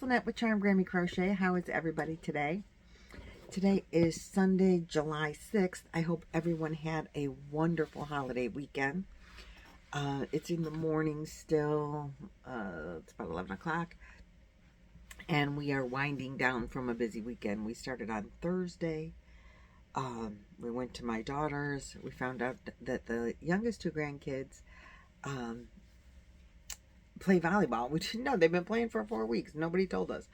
Lynette with Charmed Grammy Crochet. How is everybody today? Today is Sunday, July 6th. I hope everyone had a wonderful holiday weekend. It's in the morning still. It's about 11 o'clock. And we are winding down from a busy weekend. We started on Thursday. We went to my daughter's. We found out that the youngest two grandkids play volleyball. We didn't know. They've been playing for 4 weeks. Nobody told us.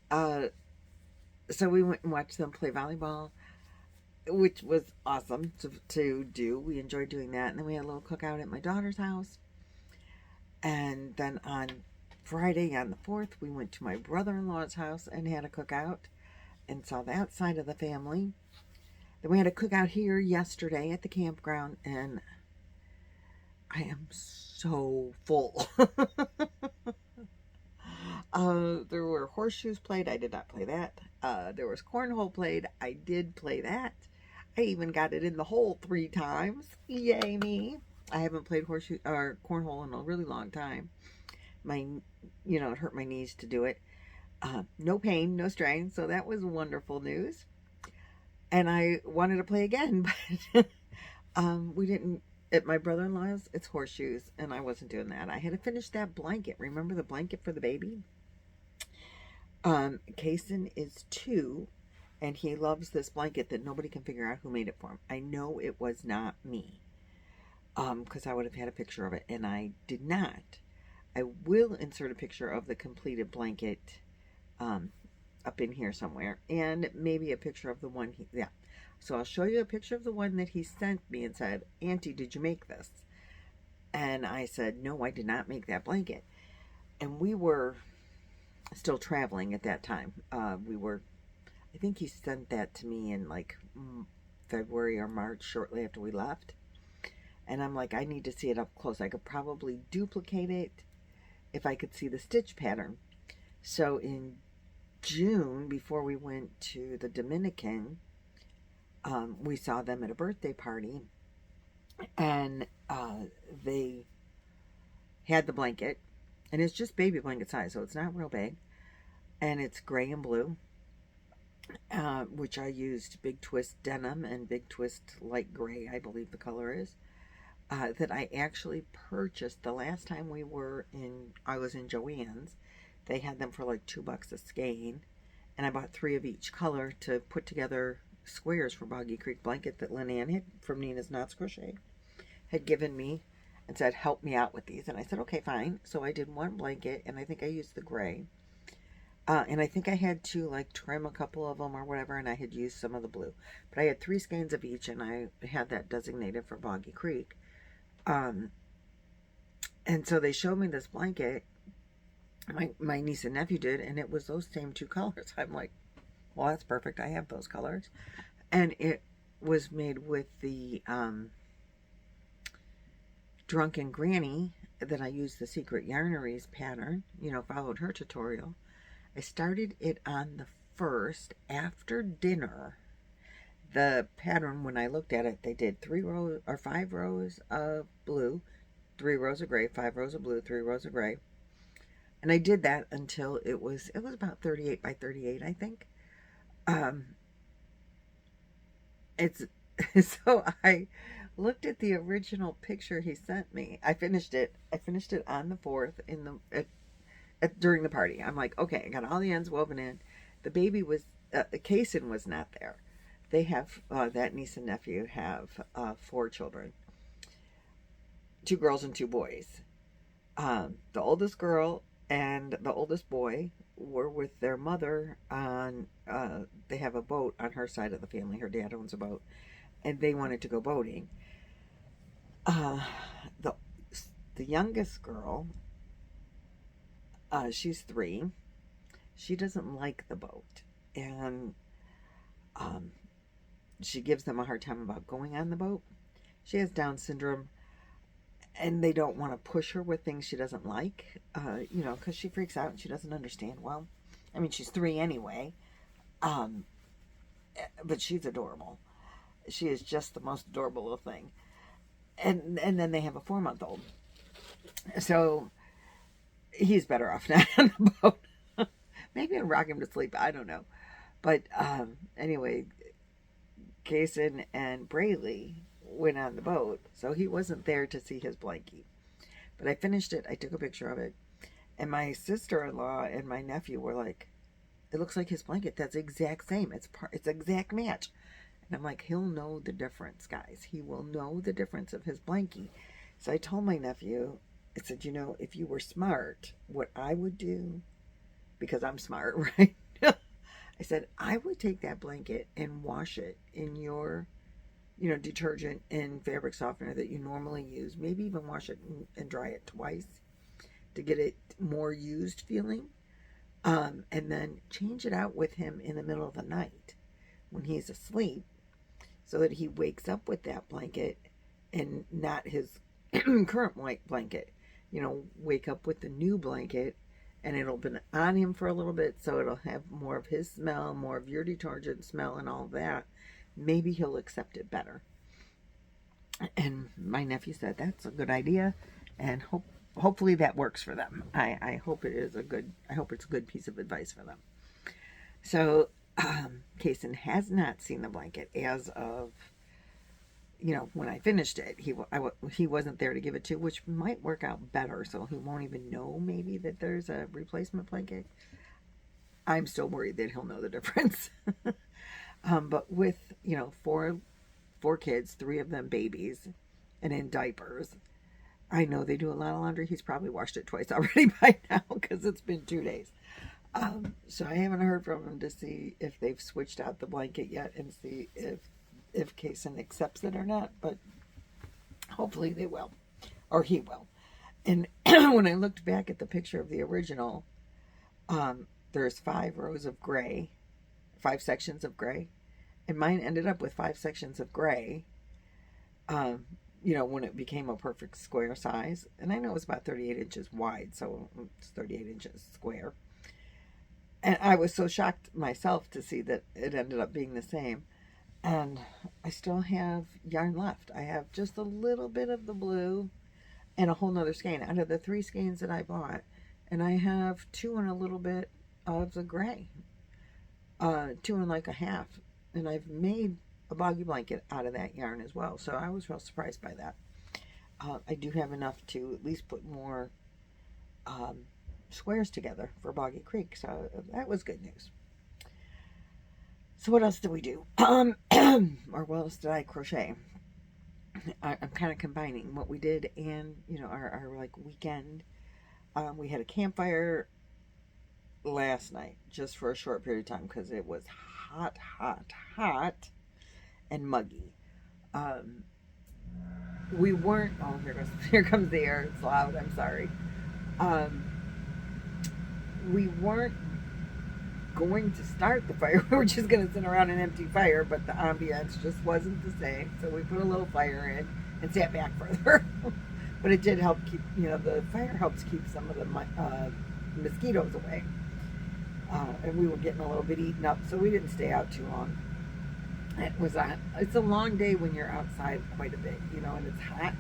So we went and watched them play volleyball, which was awesome to do. We enjoyed doing that. And then we had a little cookout at my daughter's house. And then on Friday, on the 4th, we went to my brother-in-law's house and had a cookout and saw that side of the family. Then we had a cookout here yesterday at the campground, and I am so full. There were horseshoes played. I did not play that. There was cornhole played. I did play that. I even got it in the hole 3 times. Yay me. I haven't played horseshoe or cornhole in a really long time. It hurt my knees to do it. No pain, no strain. So that was wonderful news. And I wanted to play again, but we didn't. At my brother-in-law's, it's horseshoes, and I wasn't doing that. I had to finish that blanket. Remember the blanket for the baby? Kason is 2, and he loves this blanket that nobody can figure out who made it for him. I know it was not me, because I would have had a picture of it, and I did not. I will insert a picture of the completed blanket up in here somewhere, and maybe a picture of the one So I'll show you a picture of the one that he sent me and said, "Auntie, did you make this?" And I said, "No, I did not make that blanket." And we were still traveling at that time. I think he sent that to me in like February or March, shortly after we left. And I'm like, I need to see it up close. I could probably duplicate it if I could see the stitch pattern. So in June, before we went to the Dominican, we saw them at a birthday party, and they had the blanket, and it's just baby blanket size, so it's not real big, and it's gray and blue, which I used Big Twist denim and Big Twist light gray, I believe the color is, that I actually purchased the last time I was in Joann's. They had them for like $2 a skein, and I bought 3 of each color to put together squares for Boggy Creek Blanket that Lynanne from Nina's Knots Crochet had given me and said, "Help me out with these." And I said, "Okay, fine." So I did 1 blanket, and I think I used the gray. And I think I had to like trim a couple of them or whatever, and I had used some of the blue. But I had 3 skeins of each, and I had that designated for Boggy Creek. And so they showed me this blanket. My niece and nephew did, and it was those same 2 colors. I'm like, well, that's perfect. I have those colors. And it was made with the Drunken Granny that I used the Secret Yarneries pattern, followed her tutorial. I started it on the 1st after dinner. The pattern, when I looked at it, they did 3 rows or 5 rows of blue, 3 rows of gray, 5 rows of blue, 3 rows of gray. And I did that until it was about 38 by 38, I think. So I looked at the original picture he sent me. I finished it on the 4th during the party. I'm like, okay, I got all the ends woven in. The baby was, Kason was not there. They have, that niece and nephew have 4 children. 2 girls and 2 boys. The oldest girl and the oldest boy were with their mother on, they have a boat on her side of the family. Her dad owns a boat, and they wanted to go boating. The youngest girl, she's 3. She doesn't like the boat, and she gives them a hard time about going on the boat. She has Down syndrome, and they don't want to push her with things she doesn't like, because she freaks out and she doesn't understand. Well, I mean, she's 3 anyway, but she's adorable. She is just the most adorable little thing. And then they have a 4-month-old. So he's better off not on the boat. Maybe I'd rock him to sleep. I don't know. But anyway, Kason and Brayley went on the boat, so he wasn't there to see his blankie. But I finished it. I took a picture of it. And my sister-in-law and my nephew were like, it looks like his blanket. That's the exact same. It's exact match. And I'm like, he'll know the difference, guys. He will know the difference of his blankie. So I told my nephew, I said, you know, if you were smart, what I would do, because I'm smart, right? I said, I would take that blanket and wash it in your, you know, detergent and fabric softener that you normally use. Maybe even wash it and dry it twice to get it more used feeling. And then change it out with him in the middle of the night when he's asleep so that he wakes up with that blanket and not his current white blanket. You know, wake up with the new blanket and it'll be on him for a little bit, so it'll have more of his smell, more of your detergent smell and all that. Maybe he'll accept it better. And my nephew said that's a good idea, and hopefully that works for them. I hope it's a good piece of advice for them. So Kason has not seen the blanket as of, you know, when I finished it. He wasn't there to give it to, which might work out better, so he won't even know maybe that there's a replacement blanket. I'm still worried that he'll know the difference. But with, you know, four kids, 3 of them babies and in diapers, I know they do a lot of laundry. He's probably washed it twice already by now because it's been 2 days. So I haven't heard from him to see if they've switched out the blanket yet and see if Kason accepts it or not, but hopefully they will, or he will. And when I looked back at the picture of the original, there's 5 rows of gray, 5 sections of gray, and mine ended up with 5 sections of gray, you know, when it became a perfect square size. And I know it's about 38 inches wide, so it's 38 inches square. And I was so shocked myself to see that it ended up being the same. And I still have yarn left. I have just a little bit of the blue and a whole nother skein out of the 3 skeins that I bought. And I have 2 and a little bit of the gray. 2 and like a half. And I've made a boggy blanket out of that yarn as well. So I was real surprised by that. I do have enough to at least put more squares together for Boggy Creek. So that was good news. So what else did we do? Or what else did I crochet? I'm kind of combining what we did and, you know, our like weekend. We had a campfire last night just for a short period of time because it was hot and muggy. We weren't, oh, here comes the air. It's loud. I'm sorry. We weren't going to start the fire. We were just going to sit around an empty fire, but the ambiance just wasn't the same. So we put a little fire in and sat back further. But it did help keep, you know, the fire helps keep some of the mosquitoes away. And we were getting a little bit eaten up, so we didn't stay out too long. It's a long day when you're outside quite a bit, you know, and it's hot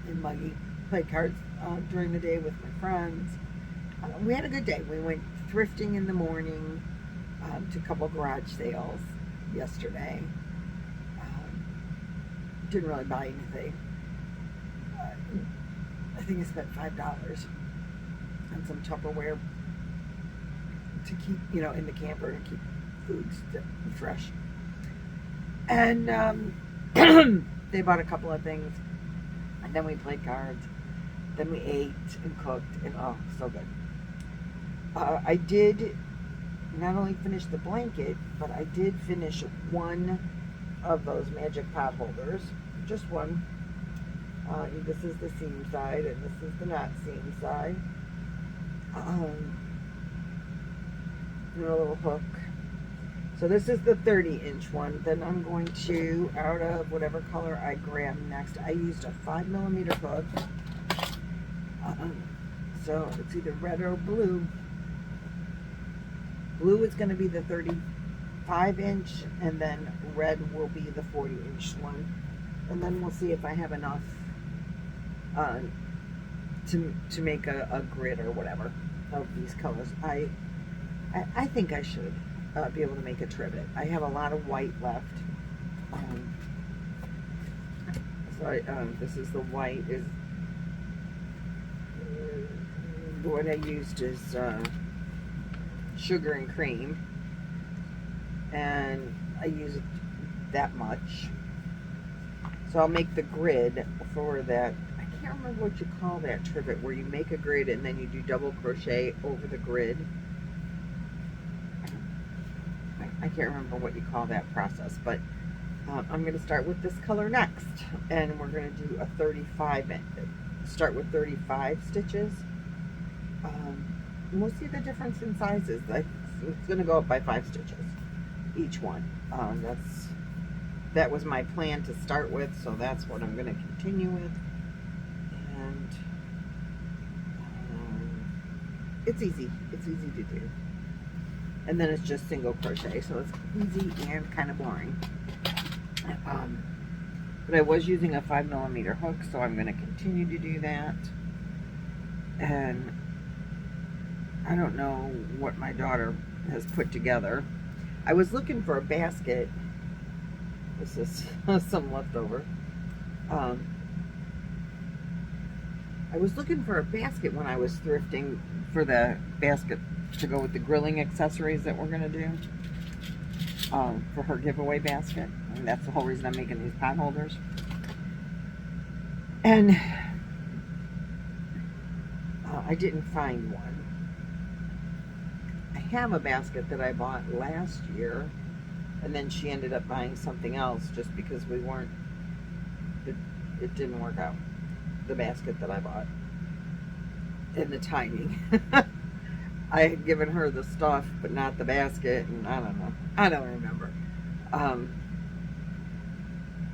and muggy. Played cards during the day with my friends. We had a good day. We went thrifting in the morning, to a couple garage sales yesterday. Didn't really buy anything. I think I spent $5 on some Tupperware to keep, you know, in the camper to keep foods fresh. And they bought a couple of things, and then we played cards. Then we ate and cooked, and oh, so good. I did not only finish the blanket, but I did finish one of those magic pot holders. Just one. This is the seam side, and this is the not seam side. And a little hook. So this is the 30-inch one. Then I'm going to, out of whatever color I grab next, I used a 5mm hook. So it's either red or blue. Blue is going to be the 35-inch, and then red will be the 40-inch one. And then we'll see if I have enough to make a grid or whatever. of these colors. I think I should be able to make a trivet. I have a lot of white left. This is the white. Is what I used is sugar and cream, and I use that much. So I'll make the grid for that. I can't remember what you call that trivet, where you make a grid and then you do double crochet over the grid. I can't remember what you call that process, but I'm going to start with this color next, and we're going to do a 35 start with 35 stitches. We'll see the difference in sizes. It's going to go up by 5 stitches each one. That was my plan to start with, so that's what I'm going to continue with. And it's easy to do. And then it's just single crochet, so it's easy and kind of boring. But I was using a 5mm hook, so I'm going to continue to do that. And I don't know what my daughter has put together. I was looking for a basket. This is some leftover. I was looking for a basket when I was thrifting for the basket to go with the grilling accessories that we're going to do for her giveaway basket. And that's the whole reason I'm making these pot holders. And I didn't find one. I have a basket that I bought last year, and then she ended up buying something else just because it didn't work out, the basket that I bought, and the timing. I had given her the stuff, but not the basket, and I don't know. I don't remember.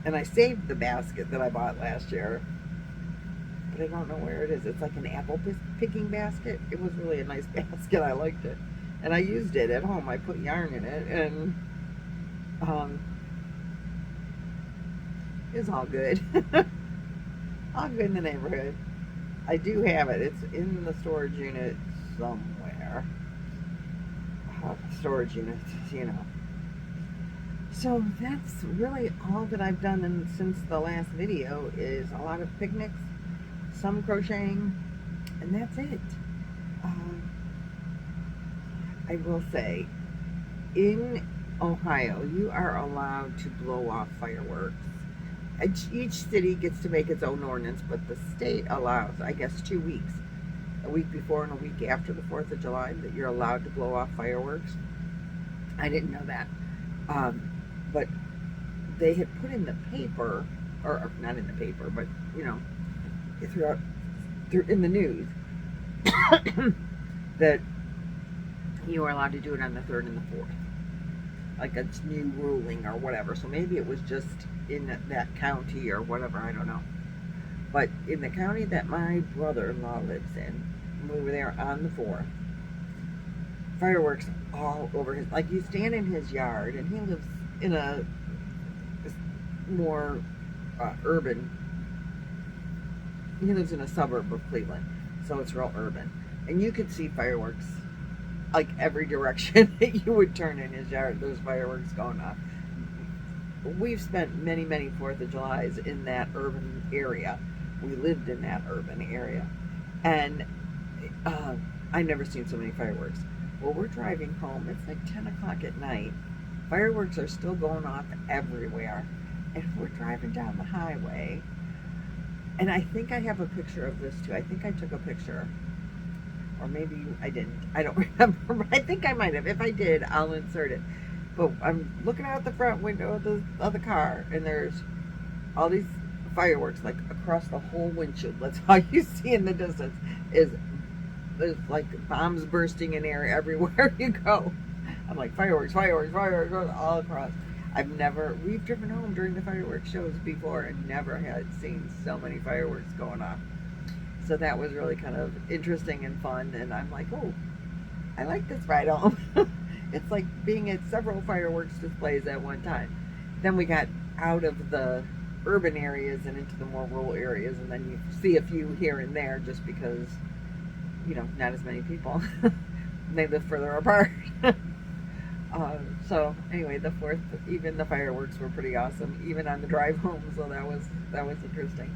And I saved the basket that I bought last year, but I don't know where it is. It's like an apple picking basket. It was really a nice basket. I liked it. And I used it at home. I put yarn in it, and it's all good. All good in the neighborhood. I do have it. It's in the storage unit somewhere. Storage unit, you know. So that's really all that I've done since the last video. Is a lot of picnics, some crocheting, and that's it. I will say, in Ohio, you are allowed to blow off fireworks. Each city gets to make its own ordinance, but the state allows, I guess, 2 weeks. A week before and a week after the 4th of July, that you're allowed to blow off fireworks. I didn't know that. But they had put in the paper, or not in the paper, but, you know, in the news, that you are allowed to do it on the 3rd and the 4th. Like a new ruling or whatever. So maybe it was just in that county or whatever, I don't know. But in the county that my brother-in-law lives in, we were there on the 4th, fireworks all over his, like you stand in his yard, and he lives in a more urban, he lives in a suburb of Cleveland, so it's real urban. And you could see fireworks like every direction that you would turn in his yard. There's fireworks going off. We've spent many 4th of Julys in that urban area. We lived in that urban area, and I've never seen so many fireworks. Well, we're driving home. It's like 10 o'clock at night. Fireworks are still going off everywhere, and we're driving down the highway. And I think I have a picture of this too. I think I took a picture. Or maybe I didn't. I don't remember. But I think I might have. If I did, I'll insert it. But I'm looking out the front window of the car, and there's all these fireworks like across the whole windshield. That's all you see in the distance. There's like bombs bursting in air everywhere you go. I'm like, fireworks all across. We've driven home during the fireworks shows before and never had seen so many fireworks going off. So that was really kind of interesting and fun, and I'm like, oh, I like this ride home. It's like being at several fireworks displays at one time. Then we got out of the urban areas and into the more rural areas, and then you see a few here and there just because you know, not as many people. They live further apart. So anyway, the 4th, even the fireworks were pretty awesome, even on the drive home. So that was interesting.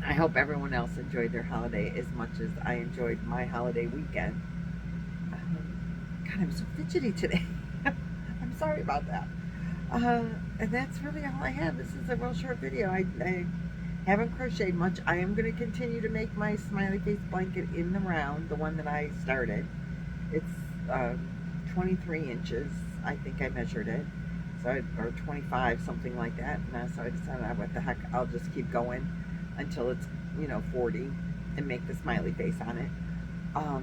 I hope everyone else enjoyed their holiday as much as I enjoyed my holiday weekend. God, I'm so fidgety today. I'm sorry about that. And that's really all I have. This is a real short video. I haven't crocheted much. I am going to continue to make my smiley face blanket in the round, the one that I started. It's 23 inches. I think I measured it. So or 25, something like that. And so I decided, what the heck, I'll just keep going until it's, you know, 40 and make the smiley face on it. I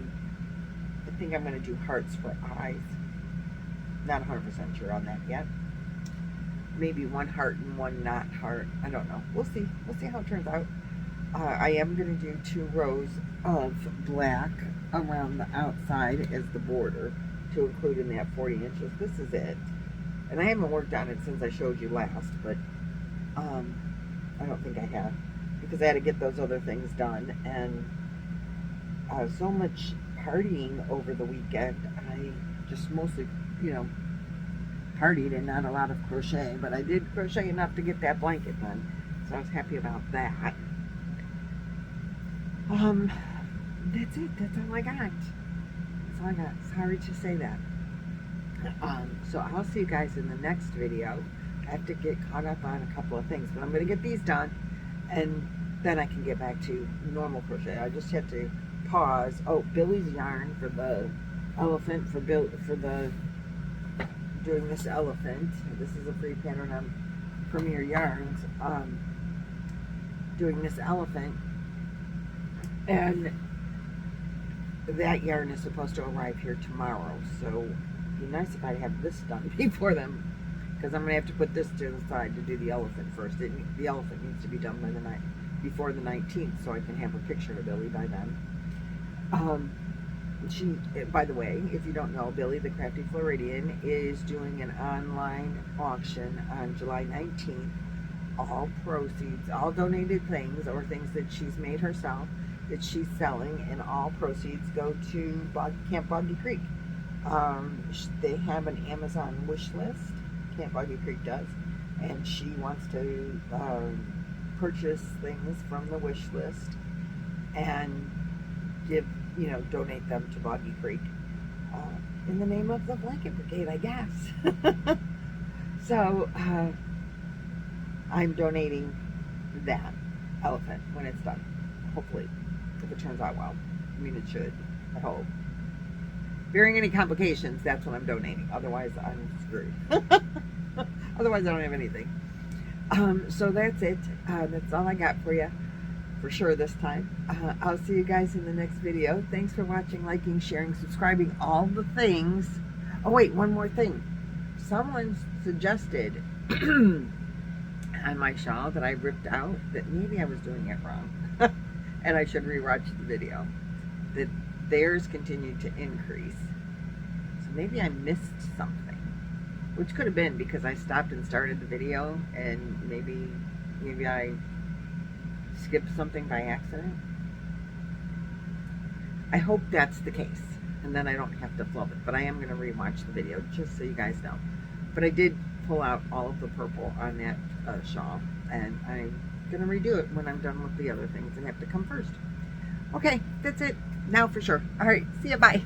think I'm going to do hearts for eyes. Not 100% sure on that yet. Maybe one heart and one not heart. I don't know. We'll see. We'll see how it turns out. I am going to do 2 rows of black around the outside as the border to include in that 40 inches. This is it. And I haven't worked on it since I showed you last, but I don't think I have, because I had to get those other things done. And so much partying over the weekend. I just mostly, you know, partied and not a lot of crochet, but I did crochet enough to get that blanket done, so I was happy about that. That's it. That's all I got. That's all I got. Sorry to say that. So I'll see you guys in the next video. I have to get caught up on a couple of things, but I'm going to get these done, and then I can get back to normal crochet. I just have to pause. Oh, Billie's yarn for the elephant, for the doing this elephant. This is a free pattern on Premier Yarns. Doing this elephant, and that yarn is supposed to arrive here tomorrow. So it'd be nice if I have this done before then, because I'm gonna have to put this to the side to do the elephant first. The elephant needs to be done by before the 19th, so I can have a picture of Billie by then. By the way, if you don't know, Billie the Crafty Floridian is doing an online auction on July 19th. All proceeds, all donated things or things that she's made herself that she's selling, and all proceeds go to Camp Boggy Creek. They have an Amazon wish list, Camp Boggy Creek does, and she wants to purchase things from the wish list and donate them to Boggy Creek in the name of the Blanket Brigade, I guess. So I'm donating that elephant when it's done, hopefully, if it turns out well. I mean, it should, I hope. Bearing any complications, that's what I'm donating. Otherwise, I'm screwed. Otherwise, I don't have anything. So that's it. That's all I got for you, for sure this time. I'll see you guys in the next video. Thanks for watching, liking, sharing, subscribing, all the things. Oh wait, one more thing. Someone suggested on my shawl that I ripped out that maybe I was doing it wrong and I should rewatch the video, that theirs continued to increase. So maybe I missed something, which could have been because I stopped and started the video, and maybe I skipped something by accident. I hope that's the case, and then I don't have to flub it, but I am going to rewatch the video just so you guys know. But I did pull out all of the purple on that shawl, and I'm going to redo it when I'm done with the other things that have to come first. Okay, that's it now for sure. All right, see ya, bye.